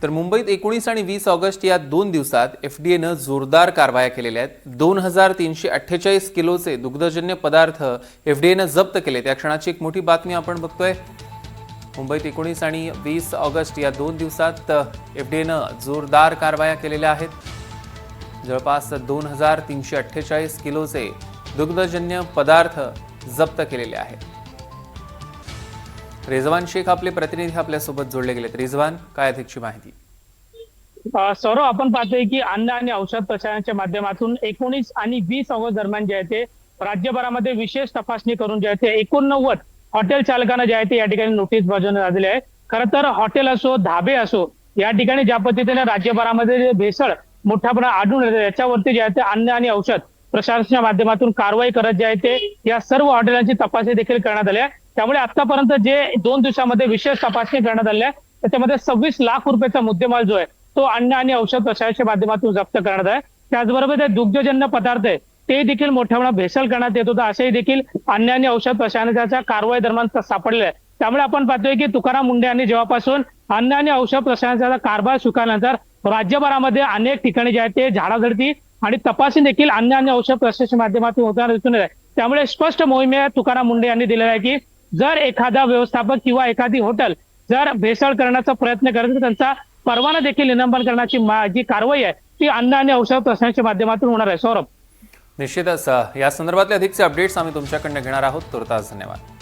तर मुंबईत 19 आणि 20 ऑगस्ट या 2 दिवसात एफडीएनं जोरदार कारवाया केलेल्या आहेत। 2348 किलोचे दुग्धजन्य पदार्थ एफडीएनं जप्त केले। त्या क्षणाची एक मोठी बातमी आपण बघतोय। मुंबईत 19 आणि 20 ऑगस्ट या 2 दिवसात एफडीएनं जोरदार कारवाया केलेल्या आहेत। जवळपास 2348 किलोचे दुग्धजन्य पदार्थ जप्त केलेले आहेत। रिजवान शेख आपले प्रतिनिधी आपल्यासोबत जोडले गेलेत। रिजवान, काय अधिकची माहिती? सौरव, आपण पाहतोय की अन्न आणि औषध प्रशासनाच्या माध्यमातून 19 आणि 20 ऑगस्ट दरम्यान जे आहे ते राज्यभरामध्ये विशेष तपासणी करून जे आहे ते 89 हॉटेल चालकांना जे आहे ते या ठिकाणी नोटीस बजावण्यात आलेली आहे। खरं तर हॉटेल असो, धाबे असो, या ठिकाणी ज्या पद्धतीने राज्यभरामध्ये जे भेसळ मोठ्या प्रमाणात आढळून येते याच्यावरती जे आहे ते अन्न आणि औषध प्रशासनाच्या माध्यमातून कारवाई करत जे आहे ते या सर्व हॉटेलांची तपासणी देखील करण्यात आली आहे। त्यामुळे आतापर्यंत जे 2 दिवसांमध्ये विशेष तपासणी करण्यात आली आहे त्याच्यामध्ये 26 लाख रुपयाचा मुद्देमाल जो आहे तो अन्न आणि औषध प्रशासनाच्या माध्यमातून जप्त करण्यात आहे। त्याचबरोबर ते दुग्धजन्य पदार्थ आहे ते देखील मोठ्या प्रमाणात भेसळ करण्यात येत होता, असेही देखील अन्न आणि औषध प्रशासनाच्या कारवाई दरम्यान सापडले आहे। त्यामुळे आपण पाहतोय की तुकाराम मुंढे यांनी जेव्हापासून अन्न आणि औषध प्रशासनाचा कारभार स्वीकारल्यानंतर राज्यभरामध्ये अनेक ठिकाणी जे आहे ते झाडाझडती आणि तपासणी देखील अन्न आणि औषध प्रशासनाच्या माध्यमातून होताना दिसून येत आहे। त्यामुळे स्पष्ट मोहिमे तुकाराम मुंढे यांनी दिलेला आहे की जर एखादा व्यवस्थापक किंवा एखादी हॉटेल जर भेसळ करण्याचा प्रयत्न करत तर त्यांचा परवाना देखील निलंबन करण्याची जी कारवाई आहे ती अन्न आणि औषध प्रशासनाच्या माध्यमातून होणार आहे। सौरभ, निश्चितच या संदर्भातले अधिकचे अपडेट्स आम्ही तुमच्याकडनं घेणार आहोत। तुर्तास धन्यवाद।